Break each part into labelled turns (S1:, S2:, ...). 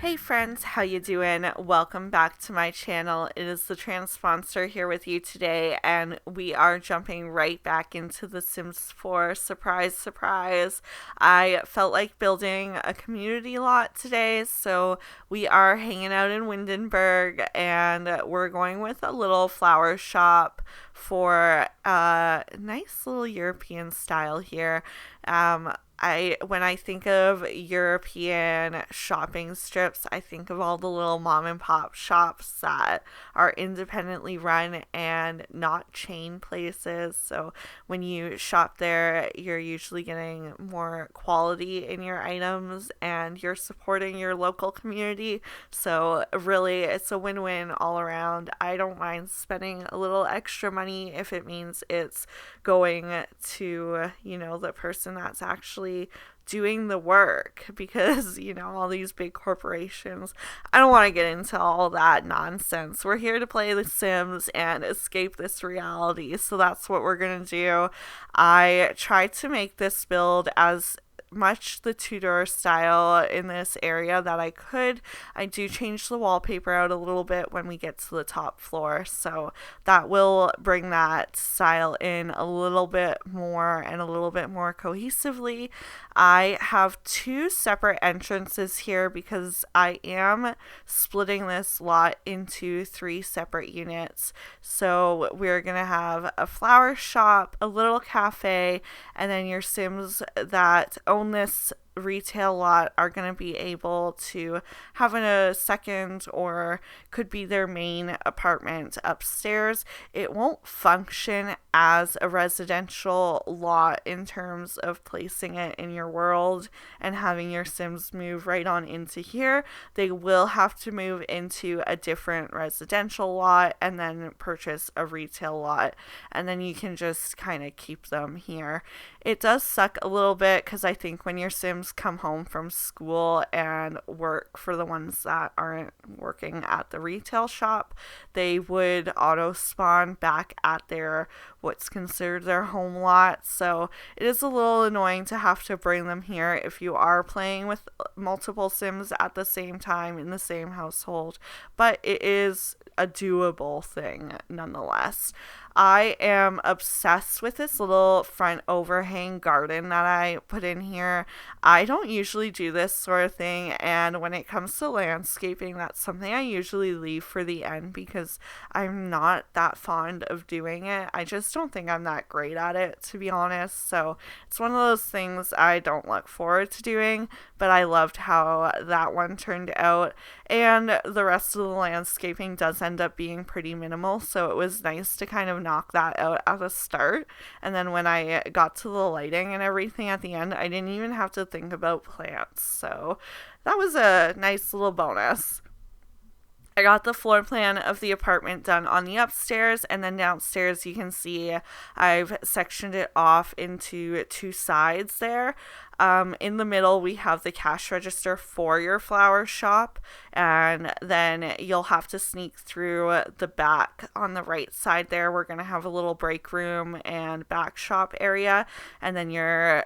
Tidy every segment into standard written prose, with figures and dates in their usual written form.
S1: Hey friends, how you doing? Welcome back to my channel. It is TheTranspondster here with you today, and we are jumping right back into The Sims 4. Surprise, surprise. I felt like building a community lot today, so we are hanging out in Windenburg, and we're going with a little flower shop for a nice little European style here. When I think of European shopping strips, I think of all the little mom and pop shops that are independently run and not chain places. So when you shop there, you're usually getting more quality in your items and you're supporting your local community. So really, it's a win-win all around. I don't mind spending a little extra money if it means it's going to, the person that's actually doing the work, because all these big corporations, I don't want to get into all that nonsense. We're here to play The Sims and escape this reality, so that's what we're gonna do. I tried to make this build as much the Tudor style in this area that I could. I do change the wallpaper out a little bit when we get to the top floor, so that will bring that style in a little bit more and a little bit more cohesively. I have two separate entrances here because I am splitting this lot into three separate units. So we're going to have a flower shop, a little cafe, and then your Sims that own this retail lot are going to be able to have a second or could be their main apartment upstairs. It won't function as a residential lot in terms of placing it in your world and having your Sims move right on into here. They will have to move into a different residential lot and then purchase a retail lot, and then you can just kind of keep them here. It does suck a little bit because I think when your Sims come home from school and work, for the ones that aren't working at the retail shop, they would auto spawn back at their what's considered their home lot. So it is a little annoying to have to bring them here if you are playing with multiple Sims at the same time in the same household, but it is a doable thing nonetheless. I am obsessed with this little front overhang garden that I put in here. I don't usually do this sort of thing, and when it comes to landscaping, that's something I usually leave for the end because I'm not that fond of doing it. I just don't think I'm that great at it, to be honest. So it's one of those things I don't look forward to doing, but I loved how that one turned out. And the rest of the landscaping does end up being pretty minimal, so it was nice to kind of knock that out at the start. And then when I got to the lighting and everything at the end, I didn't even have to think about plants. So that was a nice little bonus. I got the floor plan of the apartment done on the upstairs, and then downstairs you can see I've sectioned it off into two sides there. In the middle, we have the cash register for your flower shop, and then you'll have to sneak through the back on the right side there. We're going to have a little break room and back shop area, and then your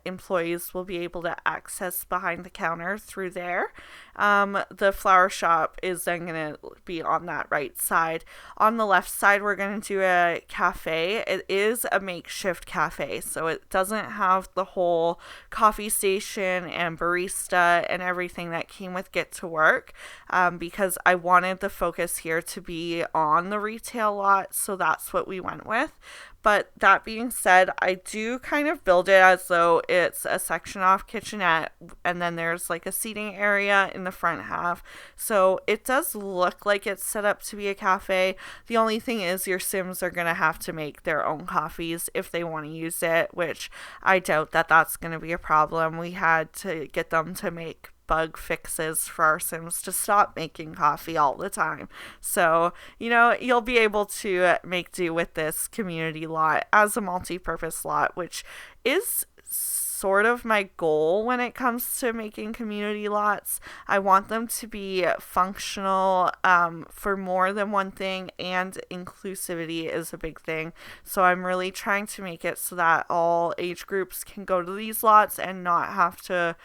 S1: employees will be able to access behind the counter through there. The flower shop is then going to be on that right side. On the left side, we're going to do a cafe. It is a makeshift cafe, so it doesn't have the whole coffee station and barista and everything that came with Get to Work, because I wanted the focus here to be on the retail lot, so that's what we went with. But that being said, I do kind of build it as though it's a section off kitchenette, and then there's like a seating area in the front half. So it does look like it's set up to be a cafe. The only thing is your Sims are going to have to make their own coffees if they want to use it, which I doubt that that's going to be a problem. We had to get them to make bug fixes for our Sims to stop making coffee all the time. So, you'll be able to make do with this community lot as a multi-purpose lot, which is sort of my goal when it comes to making community lots. I want them to be functional for more than one thing, and inclusivity is a big thing. So I'm really trying to make it so that all age groups can go to these lots and not have to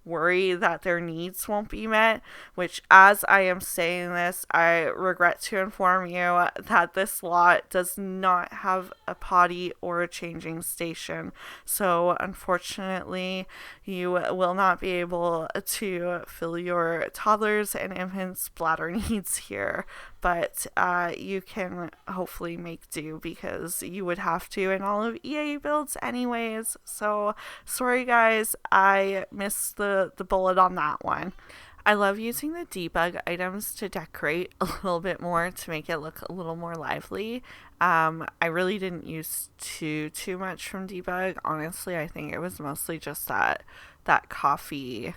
S1: worry that their needs won't be met, which, as I am saying this, I regret to inform you that this lot does not have a potty or a changing station. So unfortunately, you will not be able to fill your toddlers and infants' bladder needs here. But you can hopefully make do, because you would have to in all of EA builds anyways. So sorry guys, I missed the bullet on that one. I love using the debug items to decorate a little bit more to make it look a little more lively. I really didn't use too much from debug. Honestly, I think it was mostly just that coffee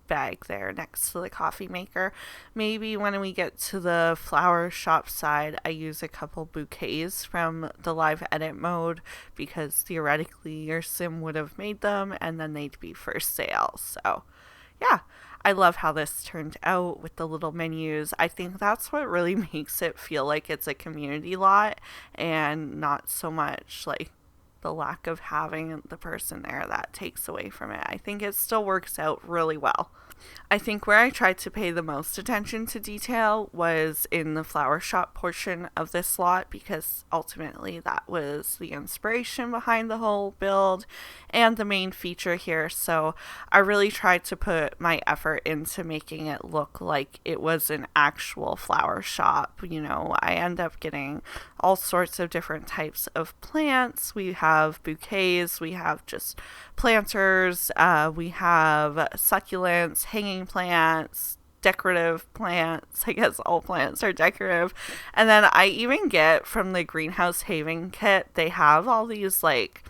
S1: bag there next to the coffee maker. Maybe when we get to the flower shop side, I use a couple bouquets from the live edit mode, because theoretically your sim would have made them and then they'd be for sale. So yeah, I love how this turned out with the little menus. I think that's what really makes it feel like it's a community lot, and not so much like the lack of having the person there that takes away from it. I think it still works out really well. I think where I tried to pay the most attention to detail was in the flower shop portion of this lot, because ultimately that was the inspiration behind the whole build and the main feature here. So I really tried to put my effort into making it look like it was an actual flower shop. You know, I end up getting all sorts of different types of plants. We have bouquets, we have just planters, we have succulents, hanging plants, decorative plants. I guess all plants are decorative. And then I even get from the greenhouse haven kit, they have all these like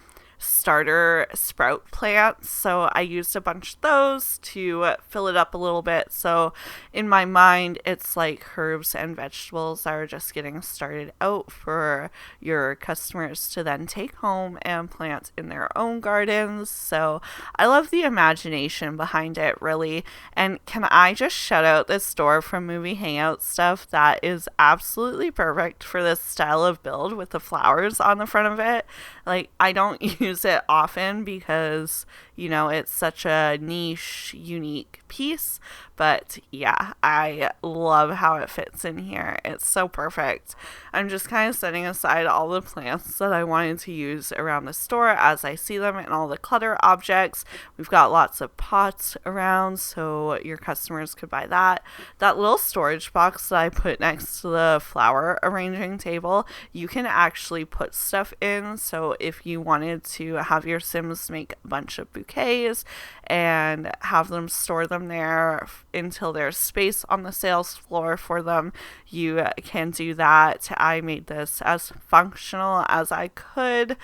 S1: starter sprout plants, so I used a bunch of those to fill it up a little bit. So in my mind, it's like herbs and vegetables that are just getting started out for your customers to then take home and plant in their own gardens. So I love the imagination behind it, really. And can I just shout out this store from Movie Hangout Stuff that is absolutely perfect for this style of build with the flowers on the front of it. Like, I don't use it often because, you know, it's such a niche, unique piece. But yeah, I love how it fits in here. It's so perfect. I'm just kind of setting aside all the plants that I wanted to use around the store as I see them, and all the clutter objects. We've got lots of pots around, so your customers could buy that. That little storage box that I put next to the flower arranging table, you can actually put stuff in. So if you wanted to have your Sims make a bunch of bouquets and have them store them there until there's space on the sales floor for them, you can do that. I made this as functional as I could,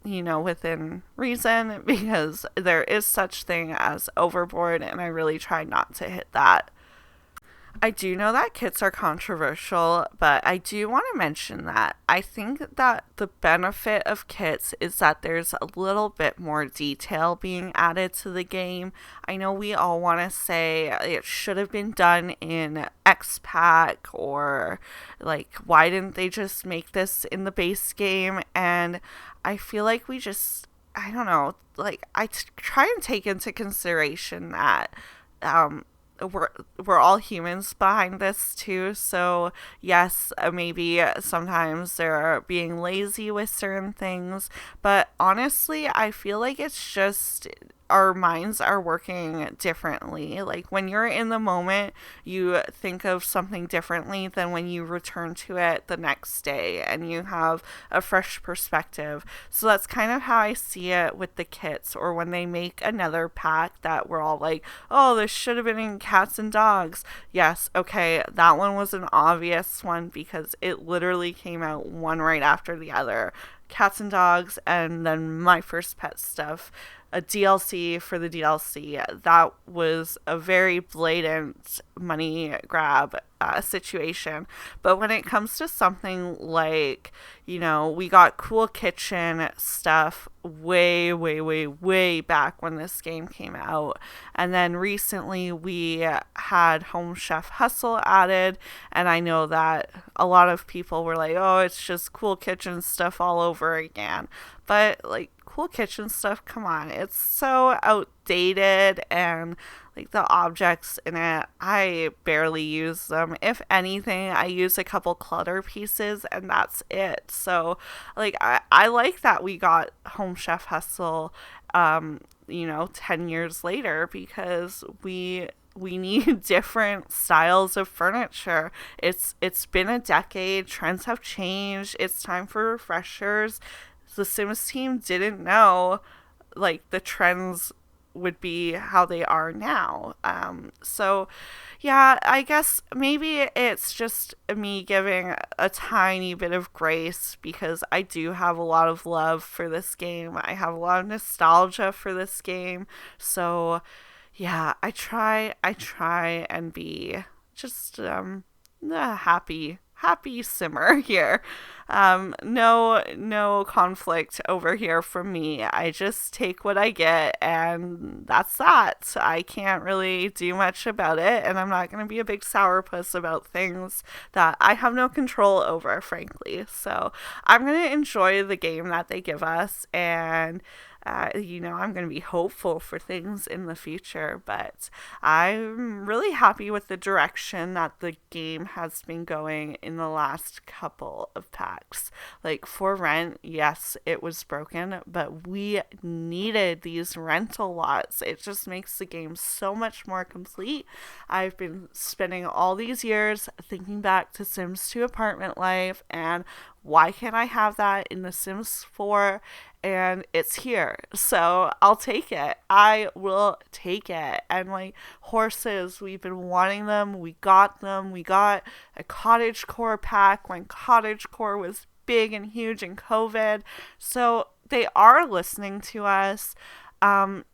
S1: you know, within reason, because there is such thing as overboard, and I really tried not to hit that. I do know that kits are controversial, but I do want to mention that I think that the benefit of kits is that there's a little bit more detail being added to the game. I know we all want to say it should have been done in X-Pack, or like, why didn't they just make this in the base game? And I feel like we just, I don't know, like, try and take into consideration that we're all humans behind this too. So yes, maybe sometimes they're being lazy with certain things, but honestly, I feel like it's just our minds are working differently. Like, when you're in the moment, you think of something differently than when you return to it the next day and you have a fresh perspective. So that's kind of how I see it with the kits, or when they make another pack that we're all like, oh, this should have been in cats and dogs. Yes, okay, that one was an obvious one because it literally came out one right after the other. Cats and dogs, and then My First Pet Stuff, a DLC for the DLC. That was a very blatant money grab situation. But when it comes to something like, you know, we got Cool Kitchen stuff way back when this game came out, and then recently we had Home Chef Hustle added, and I know that a lot of people were like, oh, it's just Cool Kitchen stuff all over again. But like, cool kitchen stuff. Come on, it's so outdated, and like the objects in it, I barely use them. If anything, I use a couple clutter pieces and that's it. So like I like that we got Home Chef Hustle 10 years later, because we need different styles of furniture. It's been a decade, trends have changed, it's time for refreshers. The Sims team didn't know like the trends would be how they are now. So yeah, I guess maybe it's just me giving a tiny bit of grace, because I do have a lot of love for this game. I have a lot of nostalgia for this game. So yeah, I try and be just a happy simmer here. No conflict over here from me. I just take what I get, and that's that. I can't really do much about it, and I'm not going to be a big sourpuss about things that I have no control over, frankly. So I'm going to enjoy the game that they give us, and I'm going to be hopeful for things in the future, but I'm really happy with the direction that the game has been going in the last couple of packs. Like for rent, yes, it was broken, but we needed these rental lots. It just makes the game so much more complete. I've been spending all these years thinking back to Sims 2 apartment life, and why can't I have that in The Sims 4? And it's here. So I'll take it. I will take it. And like horses, we've been wanting them. We got them. We got a cottage core pack when cottage core was big and huge in COVID. So they are listening to us.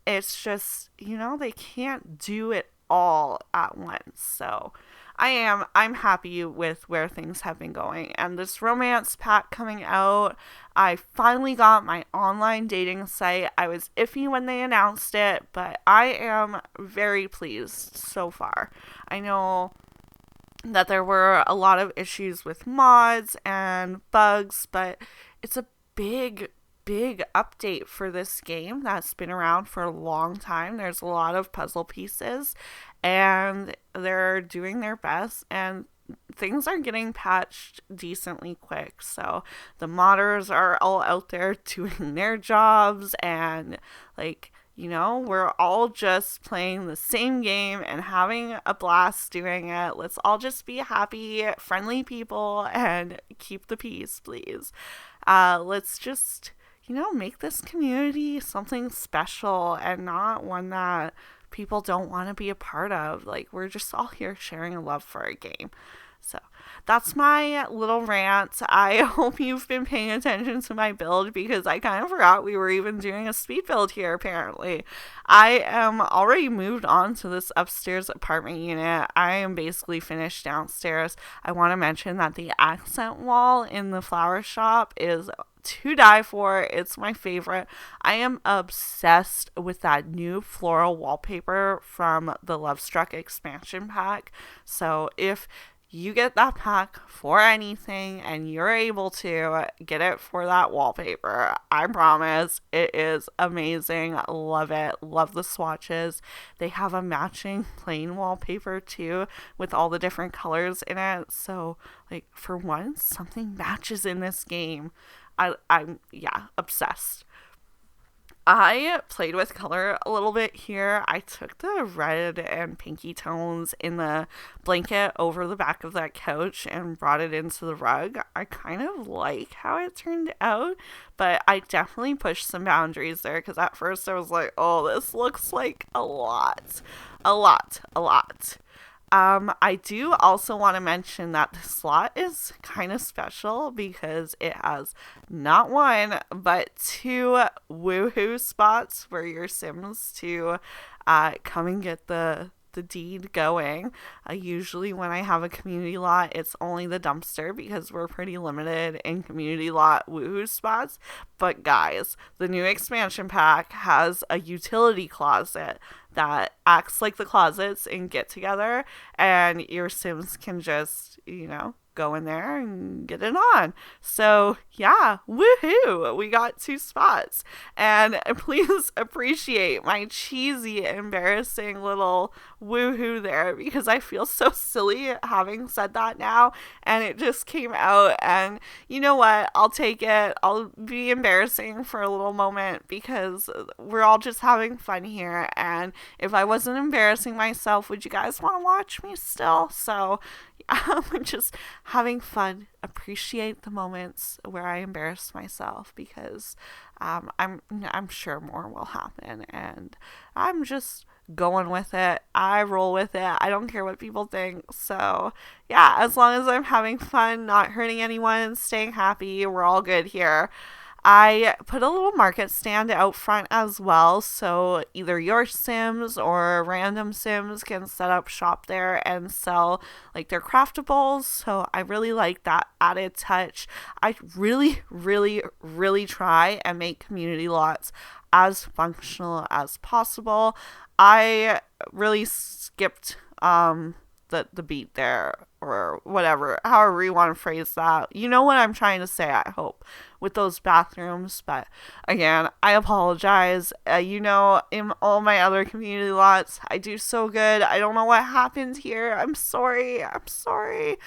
S1: It's just, they can't do it all at once. So I'm happy with where things have been going. And this romance pack coming out, I finally got my online dating site. I was iffy when they announced it, but I am very pleased so far. I know that there were a lot of issues with mods and bugs, but it's a big update for this game that's been around for a long time. There's a lot of puzzle pieces, and they're doing their best, and things are getting patched decently quick. So the modders are all out there doing their jobs, and we're all just playing the same game and having a blast doing it. Let's all just be happy, friendly people and keep the peace, please. Let's just make this community something special and not one that people don't want to be a part of. Like, we're just all here sharing a love for a game. So that's my little rant. I hope you've been paying attention to my build, because I kind of forgot we were even doing a speed build here, apparently. I am already moved on to this upstairs apartment unit. I am basically finished downstairs. I want to mention that the accent wall in the flower shop is to die for. It's my favorite. I am obsessed with that new floral wallpaper from the Lovestruck expansion pack. So if you get that pack for anything and you're able to get it for that wallpaper, I promise it is amazing. Love it. Love the swatches. They have a matching plain wallpaper too with all the different colors in it. So like, for once, something matches in this game. I'm obsessed. I played with color a little bit here. I took the red and pinky tones in the blanket over the back of that couch and brought it into the rug. I kind of like how it turned out, but I definitely pushed some boundaries there, because at first I was like, oh, this looks like a lot. I do also want to mention that the slot is kind of special, because it has not one, but two woohoo spots for your Sims to come and get the deed going. Usually when I have a community lot, it's only the dumpster, because we're pretty limited in community lot woohoo spots. But guys, the new expansion pack has a utility closet that acts like the closets and get together, and your Sims can just, go in there and get it on. So yeah, woohoo, we got 2 spots. And please appreciate my cheesy, embarrassing little woohoo there, because I feel so silly having said that now, and it just came out. And you know what, I'll take it. I'll be embarrassing for a little moment, because we're all just having fun here, and if I wasn't embarrassing myself, would you guys want to watch me still? So I'm just having fun. Appreciate the moments where I embarrass myself, because I'm sure more will happen, and I'm just going with it. I roll with it. I don't care what people think. So yeah, as long as I'm having fun, not hurting anyone, staying happy, we're all good here. I put a little market stand out front as well, so either your Sims or random Sims can set up shop there and sell like their craftables. So I really like that added touch. I really, really, really try and make community lots as functional as possible. I really skipped the beat there, or whatever, however you want to phrase that. You know what I'm trying to say, I hope, with those bathrooms. But again, I apologize. In all my other community lots, I do so good. I don't know what happened here. I'm sorry. I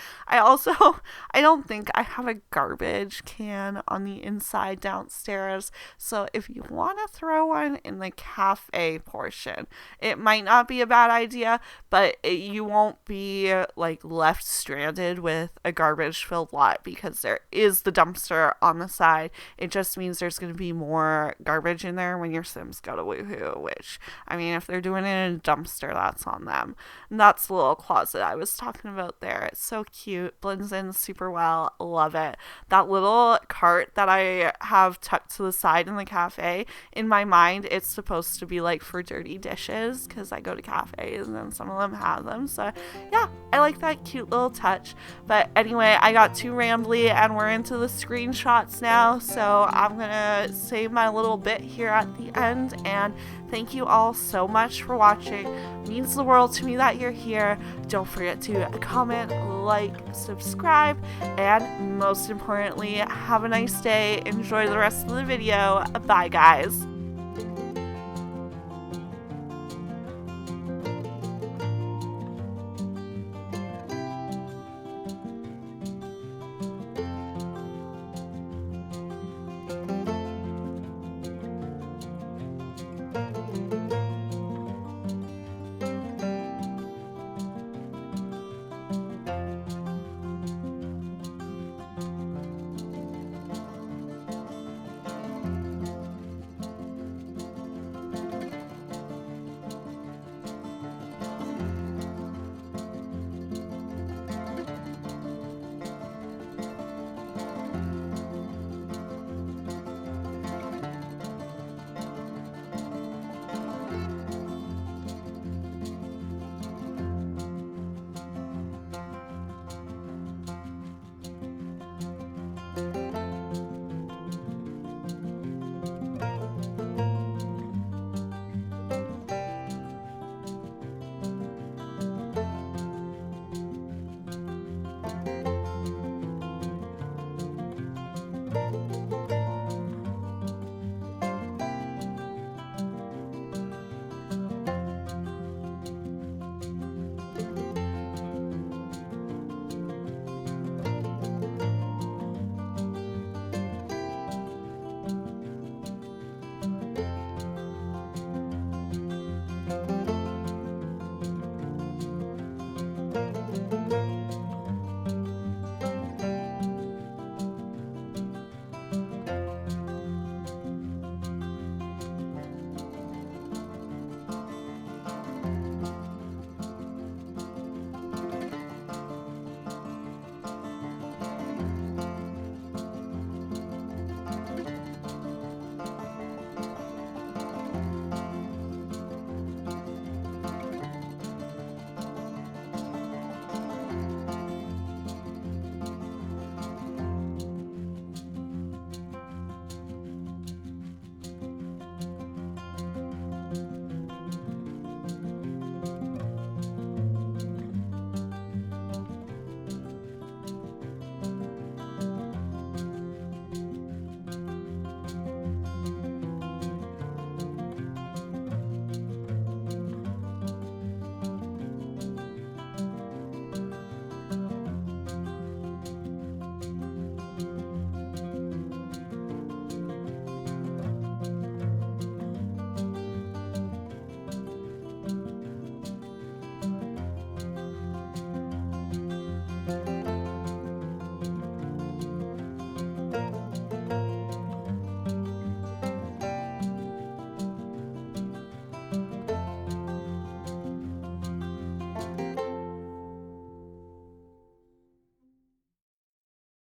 S1: don't think I have a garbage can on the inside downstairs. So if you want to throw one in the cafe portion, it might not be a bad idea, but you won't be like left stranded with a garbage filled lot, because there is the dumpster on the side. It just means there's going to be more garbage in there when your Sims go to woohoo, which, I mean, if they're doing it in a dumpster, that's on them. And that's the little closet I was talking about there. It's so cute, blends in super well, love it. That little cart that I have tucked to the side in the cafe, in my mind, it's supposed to be like for dirty dishes, because I go to cafes and then some of them have them. So yeah, I like that cute little touch. But anyway, I got too rambly and we're into the screenshots now, so I'm gonna save my little bit here at the end. And thank you all so much for watching. It means the world to me that you're here. Don't forget to comment, like, subscribe, and most importantly, have a nice day. Enjoy the rest of the video. Bye guys.